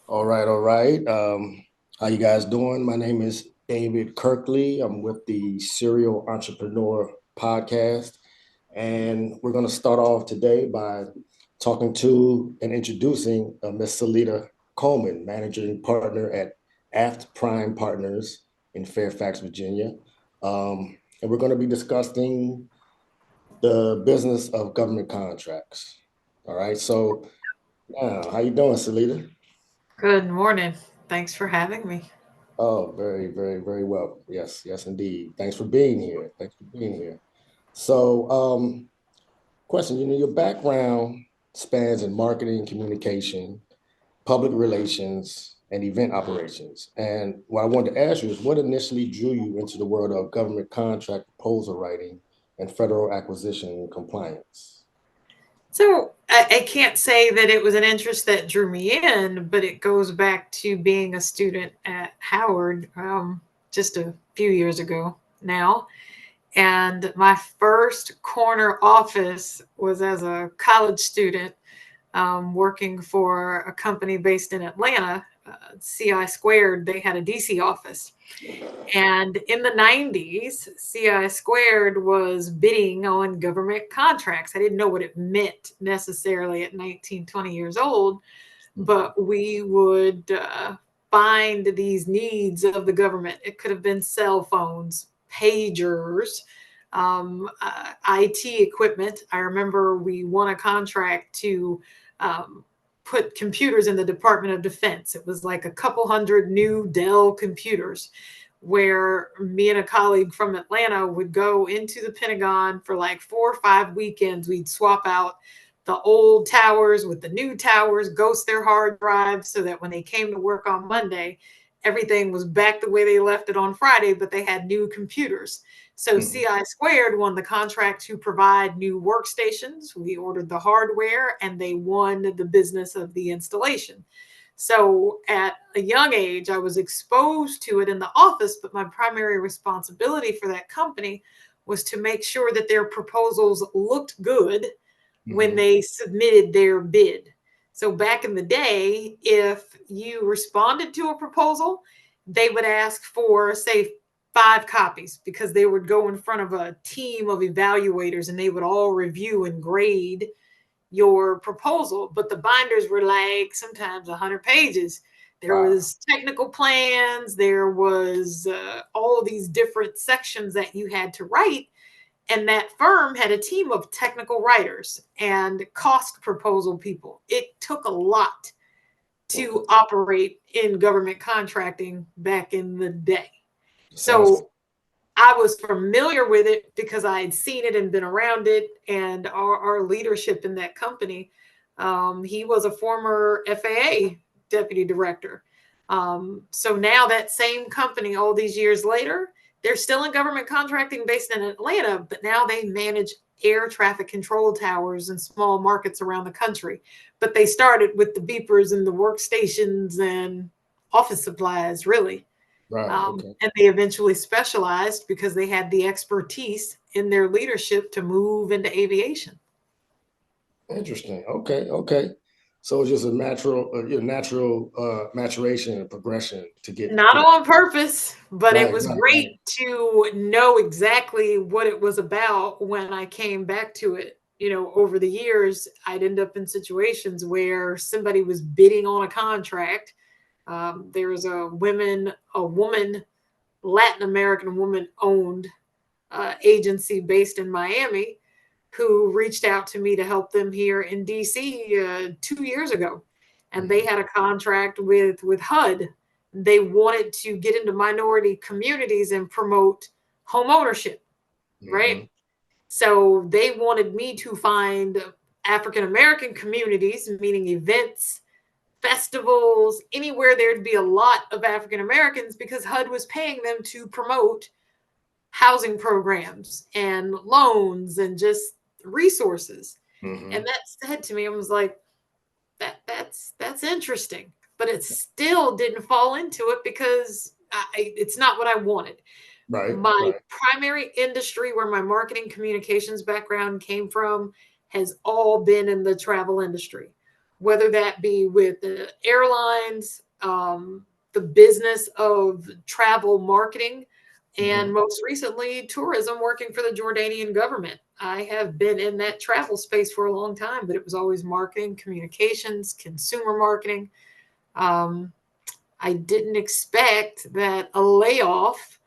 All right, all right. How you guys doing? My name is David Kirkley. I'm with the Serial Entrepreneur Podcast, and we're going to start off today by talking to and introducing Miss Salita Coleman, managing partner at AFT Prime Partners in Fairfax, Virginia. And we're going to be discussing the business of government contracts. All right. So, how you doing, Salita? Good morning. Thanks for having me. Oh, very, very, very well. Yes, yes, indeed. Thanks for being here. Thanks for being here. So, question, your background spans in marketing, communication, public relations, and event operations. And what I wanted to ask you is what initially drew you into the world of government contract proposal writing and federal acquisition compliance? So I can't say that it was an interest that drew me in, but it goes back to being a student at Howard just a few years ago now. And my first corner office was as a college student working for a company based in Atlanta, CI Squared. They had a DC office. And in the 90s, CI Squared was bidding on government contracts. I didn't know what it meant necessarily at 19, 20 years old, but we would find these needs of the government. It could have been cell phones, pagers, IT equipment. I remember we won a contract to um, put computers in the Department of Defense. It was like a couple hundred new Dell computers where me and a colleague from Atlanta would go into the Pentagon for like 4 or 5 weekends. We'd swap out the old towers with the new towers, ghost their hard drives so that when they came to work on Monday, everything was back the way they left it on Friday, but they had new computers. So Mhm. CI Squared won the contract to provide new workstations. We ordered the hardware and they won the business of the installation. So at a young age, I was exposed to it in the office, but my primary responsibility for that company was to make sure that their proposals looked good when Mhm. they submitted their bid. So back in the day, if you responded to a proposal, they would ask for, say, 5 copies because they would go in front of a team of evaluators and they would all review and grade your proposal, but the binders were like sometimes 100 pages. There Wow. was technical plans, there was all of these different sections that you had to write, and that firm had a team of technical writers and cost proposal people. It took a lot Okay. to operate in government contracting back in the day. Sounds So I was familiar with it because I had seen it and been around it. And our leadership in that company, he was a former FAA deputy director. So now that same company, all these years later, they're still in government contracting based in Atlanta, but now they manage air traffic control towers in small markets around the country. But they started with the beepers and the workstations and office supplies, really. right. Okay. And they eventually specialized because they had the expertise in their leadership to move into aviation. Interesting. Okay. Okay. So it's just a natural maturation and progression to get Not to the on purpose, but it right, was right, great right. to know exactly what it was about when I came back to it. Over the years, I'd end up in situations where somebody was bidding on a contract. There was a woman, Latin American woman owned agency based in Miami who reached out to me to help them here in DC 2 years ago, and they Mhm. had a contract with HUD. They wanted to get into minority communities and promote home ownership, right? Mhm. So they wanted me to find African American communities, meaning events, festivals, anywhere there'd be a lot of African Americans because HUD was paying them to promote housing programs and loans and just resources. And Mhm. that said to me, I was like, that's interesting, but it still didn't fall into it because it's not what I wanted. Right, My right. primary industry, where my marketing communications background came from, has all been in the travel industry, whether that be with the airlines, the business of travel marketing, and Mhm. most recently, tourism, working for the Jordanian government. I have been in that travel space for a long time, but it was always marketing, communications, consumer marketing. Um, I didn't expect that a layoff,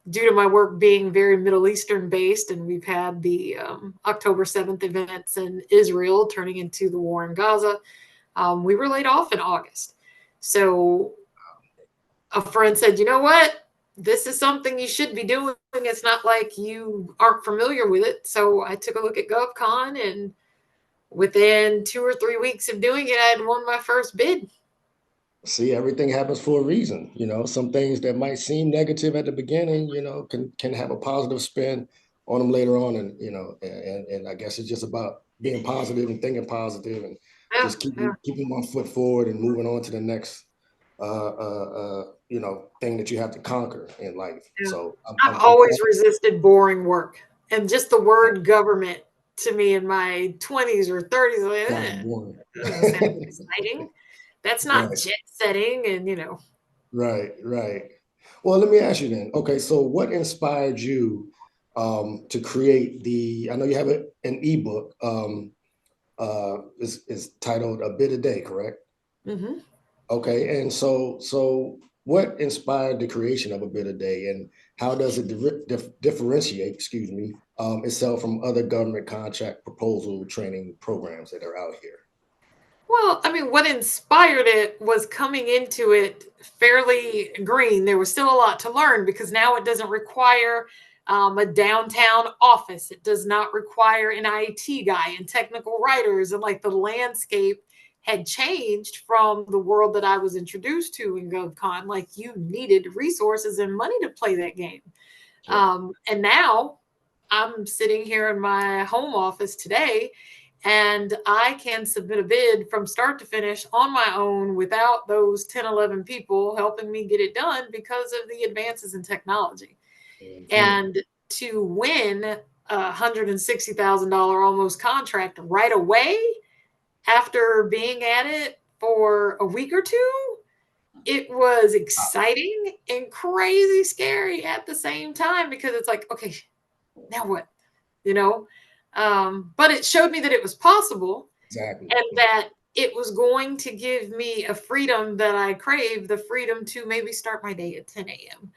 due to my work being very Middle Eastern based, and we've had the October 7th events in Israel turning into the war in Gaza. We were laid off in August. So a friend said, you know what? This is something you should be doing. It's not like you aren't familiar with it. So I took a look at GovCon, and within 2 or 3 weeks of doing it, I had won my first bid. See, everything happens for a reason. Some things that might seem negative at the beginning, can have a positive spin on them later on, and I guess it's just about being positive and thinking positive, and Yeah, just yeah, keeping one foot forward and moving on to the next thing that you have to conquer in life. yeah. So I've I'm always glad. resisted boring work. And just the word government to me in my 20s or 30s, like, Sounds boring. that doesn't sound exciting. That's not Right, jet setting. And, right, right. Well, let me ask you then. Okay, so what inspired you to create the? I know you have an ebook. Is titled "A Bit a Day," correct? mhm. Okay, and so what inspired the creation of "A Bit a Day," and how does it differentiate? Excuse me, itself from other government contract proposal training programs that are out here? Well, I mean, what inspired it was coming into it fairly green. There was still a lot to learn because now it doesn't require a downtown office. It does not require an IT guy and technical writers. And like the landscape had changed from the world that I was introduced to in GovCon. Like you needed resources and money to play that game. Right. And now I'm sitting here in my home office today, and I can submit a bid from start to finish on my own without those 10, 11 people helping me get it done because of the advances in technology. Mhm. And to win a $160,000 almost contract right away after being at it for a week or two, it was exciting and crazy scary at the same time because it's like, okay, now what? You know? But it showed me that it was possible Exactly. and that it was going to give me a freedom that I crave, the freedom to maybe start my day at 10 a.m.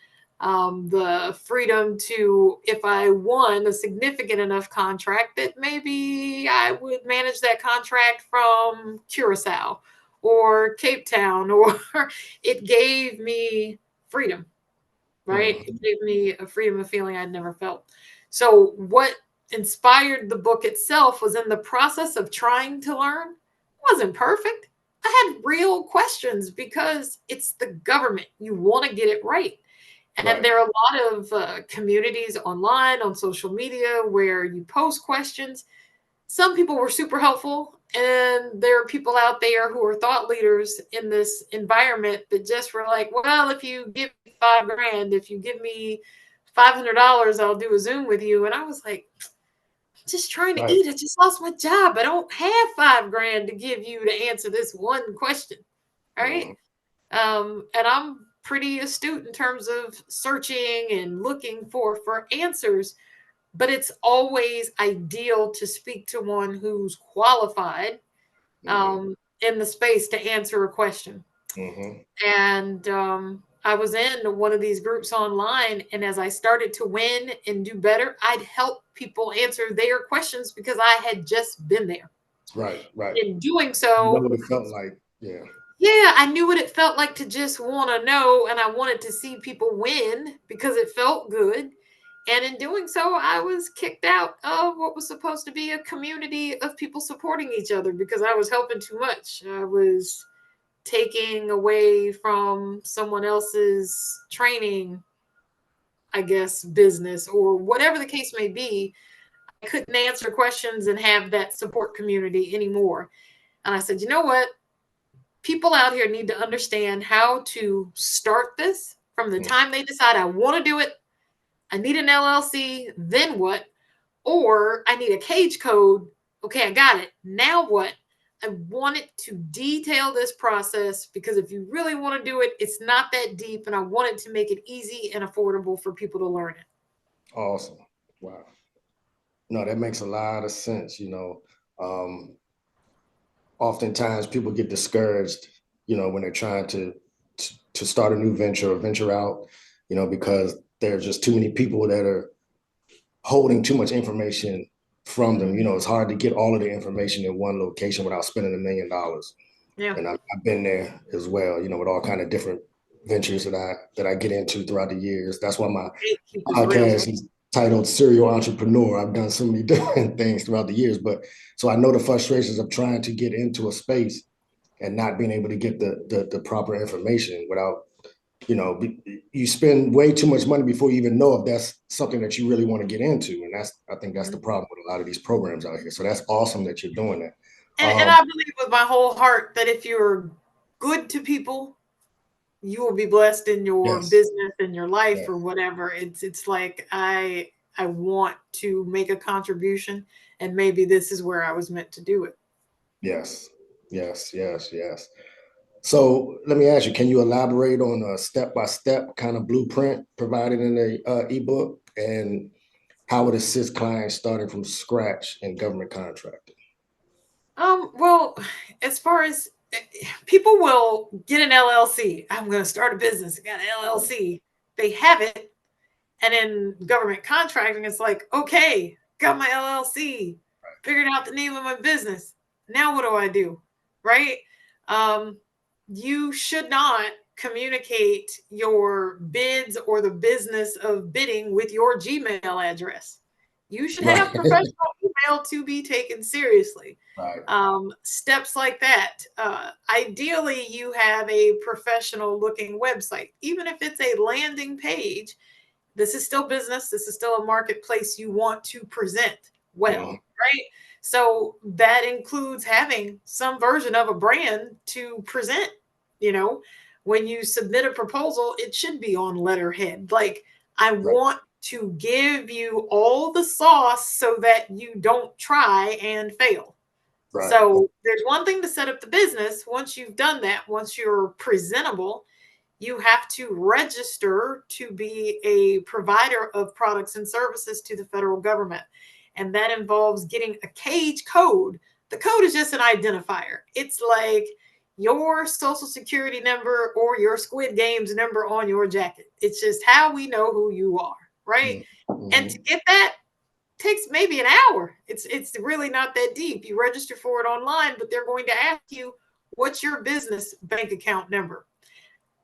The freedom to, if I won a significant enough contract, that maybe I would manage that contract from Curacao or Cape Town, or it gave me freedom, right? It Mhm. gave me a freedom of feeling I'd never felt. So, what inspired the book itself was in the process of trying to learn. It wasn't perfect. I had real questions because it's the government. You want to get it right. And Right. there are a lot of communities online on social media where you post questions. Some people were super helpful, and there are people out there who are thought leaders in this environment that just were like, well, if you give me 5 grand, if you give me $500, I'll do a Zoom with you. And I was like, I'm just trying to Right. eat. I just lost my job. I don't have 5 grand to give you to answer this one question. All right. Mhm. And I'm pretty astute in terms of searching and looking for answers, but it's always ideal to speak to one who's qualified Mhm. in the space to answer a question. Mhm. And I was in one of these groups online, and as I started to win and do better, I'd help people answer their questions because I had just been there. Right. Right. In doing You know so, what it felt like. Yeah. yeah, I knew what it felt like to just want to know, and I wanted to see people win because it felt good. And in doing so, I was kicked out of what was supposed to be a community of people supporting each other because I was helping too much. I was taking away from someone else's training, I guess, business or whatever the case may be. I couldn't answer questions and have that support community anymore. And I said, you know what? People out here need to understand how to start this from the Mm. time they decide I want to do it. I need an LLC, then what? Or I need a cage code. Okay, I got it. Now what? I wanted to detail this process because if you really want to do it, it's not that deep, and I wanted to make it easy and affordable for people to learn it. Awesome. Wow. No, that makes a lot of sense. Um, Oftentimes people get discouraged, when they're trying to start a new venture or venture out, because there's just too many people that are holding too much information from them. It's hard to get all of the information in one location without spending $1 million. Yeah. And I've been there as well, with all kind of different ventures that I get into throughout the years. That's why my Gatekeepers, real. podcast is titled Serial Entrepreneur. I've done so many different things throughout the years, but so I know the frustrations of trying to get into a space and not being able to get the proper information without, you spend way too much money before you even know if that's something that you really want to get into. And I think that's the problem with a lot of these programs out here. So that's awesome that you're doing that. And I believe with my whole heart that if you're good to people, you will be blessed in your Yes, business and your life or yes, whatever. It's like I want to make a contribution, and maybe this is where I was meant to do it. yes, yes, yes, yes. So let me ask you, can you elaborate on a step-by-step kind of blueprint provided in the ebook and how it assists clients starting from scratch in government contracting? Well, as far as people will get an LLC, I'm going to start a business. I got an Right, LLC. They have it, and in government contracting, it's like, okay, got my LLC, figured out the name of my business. Now what do I do? Right? Um, you should not communicate your bids or the business of bidding with your Gmail address. You should have right, professional email to be taken seriously. right. Steps like that. Ideally, you have a professional looking website, even if it's a landing page. This is still business. This is still a marketplace you want to present Mhm. well, right? So that includes having some version of a brand to present. You know, when you submit a proposal, it should be on letterhead. Like, I Right, want to give you all the sauce so that you don't try and fail. right. So there's one thing to set up the business. Once you've done that, once you're presentable, you have to register to be a provider of products and services to the federal government. And that involves getting a cage code. The code is just an identifier. It's like your social security number or your Squid Games number on your jacket. It's just how we know who you are, right? And to Mm-hmm. get that takes maybe an hour. It's really not that deep. You register for it online, but they're going to ask you, what's your business bank account number?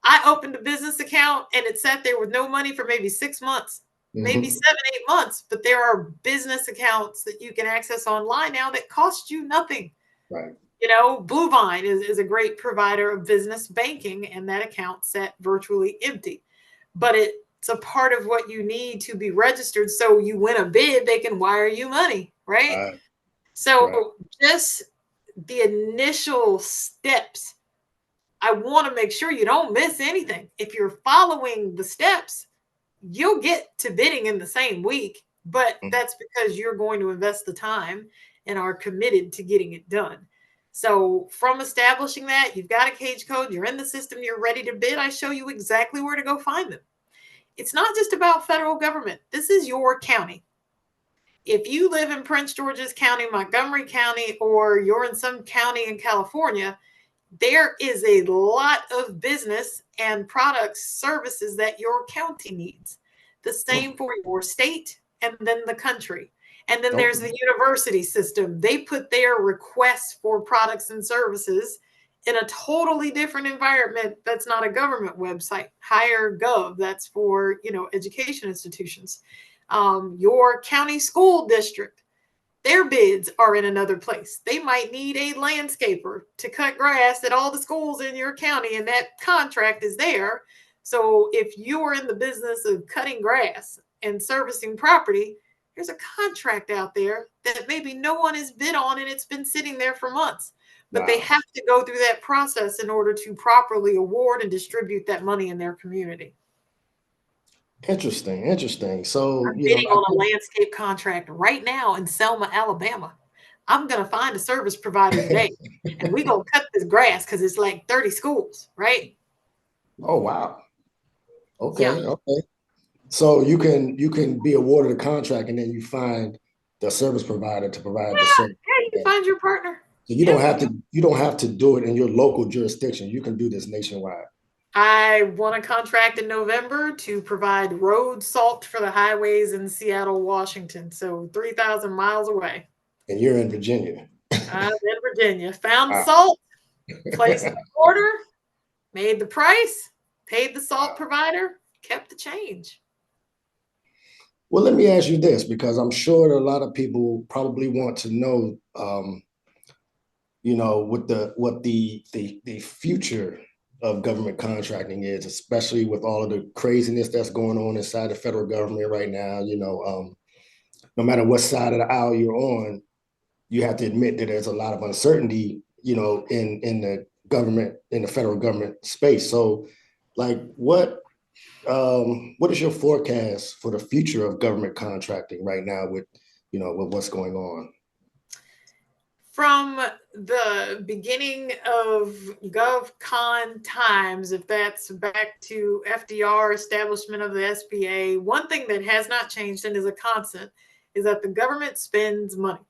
I opened a business account and it sat there with no money for maybe 6 months, maybe Mm-hmm. 7, 8 months. But there are business accounts that you can access online now that cost you nothing. Right, Bluevine is a great provider of business banking, and that account sat virtually empty. But it's a part of what you need to be registered. So you win a bid, they can wire you money, right? right, right, So just the initial steps, I want to make sure you don't miss anything. If you're following the steps, you'll get to bidding in the same week, but mm, that's because you're going to invest the time and are committed to getting it done. So, from establishing that, you've got a cage code, you're in the system, you're ready to bid. I show you exactly where to go find them. It's not just about federal government, this is your county. If you live in Prince George's County, Montgomery County, or you're in some county in California, there is a lot of business and products, services that your county needs. The mm, same for your state and then the country. And then there's okay, the university system. They put their requests for products and services in a totally different environment that's not a government website. Higher Gov, that's for, education institutions. Your county school district, their bids are in another place. They might need a landscaper to cut grass at all the schools in your county, and that contract is there. So if you are in the business of cutting grass and servicing property, there's a contract out there that maybe no one has bid on and it's been sitting there for months. But they wow. have to go through that process in order to properly award and distribute that money in their community. Interesting, interesting. So, I'm bidding on a landscape contract right now in Selma, Alabama. I'm going to find a service provider today and we're going to cut this grass because it's like 30 schools, right? Oh wow. Yeah. Okay. Okay. So you can be awarded a contract and then you find the service provider to provide the service. Yeah, you can find your partner. So Yeah. you don't have to do it in your local jurisdiction. You can do this nationwide. I won a contract in November to provide road salt for the highways in Seattle, Washington. So 3,000 miles away. And you're in Virginia. I'm in Virginia. Found Wow. salt, placed the order, made the price, paid the salt Wow. provider, kept the change. Well, let me ask you this because I'm sure that a lot of people probably want to know, what the future of government contracting is, especially with all of the craziness that's going on inside the federal government right now. No matter what side of the aisle you're on, you have to admit that there's a lot of uncertainty, in the federal government space. So, like, what is your forecast for the future of government contracting right now with what's going on? From the beginning of GovCon times, if that's back to FDR, establishment of the SBA, one thing that has not changed and is a constant is that the government spends money.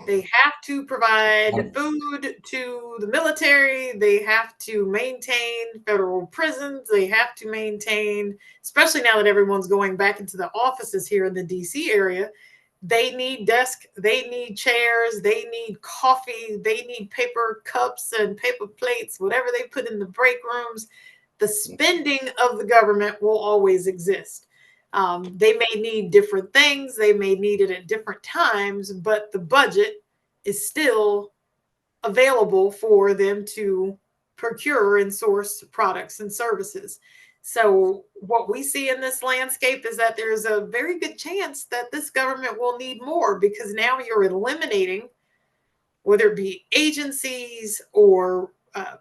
They have to provide food to the military. They have to maintain federal prisons. They have to maintain, especially now that everyone's going back into the offices here in the DC area, they need desks, they need chairs, they need coffee, they need paper cups and paper plates, whatever they put in the break rooms. The spending of the government will always exist. They may need different things, they may need it at different times, but the budget is still available for them to procure and source products and services. So, what we see in this landscape is that there's a very good chance that this government will need more because now you're eliminating, whether it be agencies or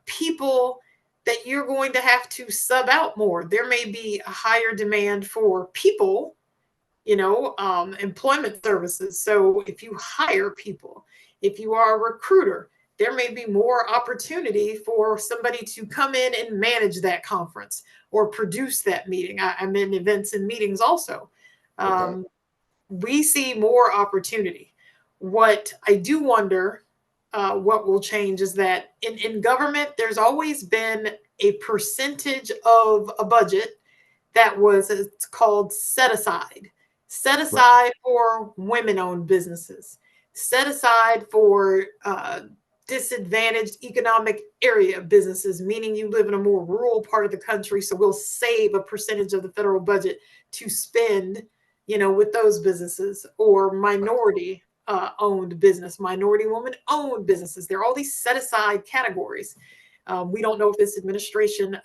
people, that you're going to have to sub out more. There may be a higher demand for people, employment services. So if you hire people, if you are a recruiter, there may be more opportunity for somebody to come in and manage that conference or produce that meeting. I'm in events and meetings also. Okay. We see more opportunity. What I do wonder, what will change is that in government, there's always been a percentage of a budget that was, it's called set Right. aside for women-owned businesses, set aside for disadvantaged economic area businesses, meaning you live in a more rural part of the country. So we'll save a percentage of the federal budget to spend, with those businesses or minority owned business, minority woman owned businesses. There are all these set aside categories. We don't know if this administration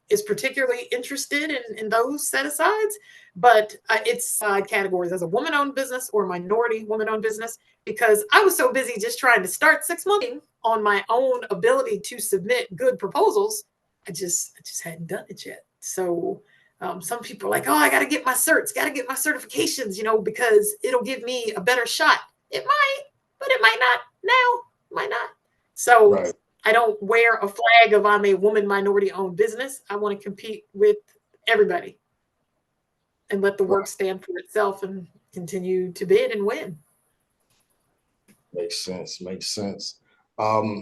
is particularly interested in those set asides, but it's side categories as a woman owned business or minority woman owned business, because I was so busy just trying to start 6 months on my own ability to submit good proposals. I just hadn't done it yet. So some people are like, oh, I got to get my certs, got to get my certifications, because it'll give me a better shot. It might, but it might not now, might not. So Right. I don't wear a flag of I'm a woman minority owned business. I want to compete with everybody and let the work Right. stand for itself and continue to bid and win. Makes sense. Makes sense.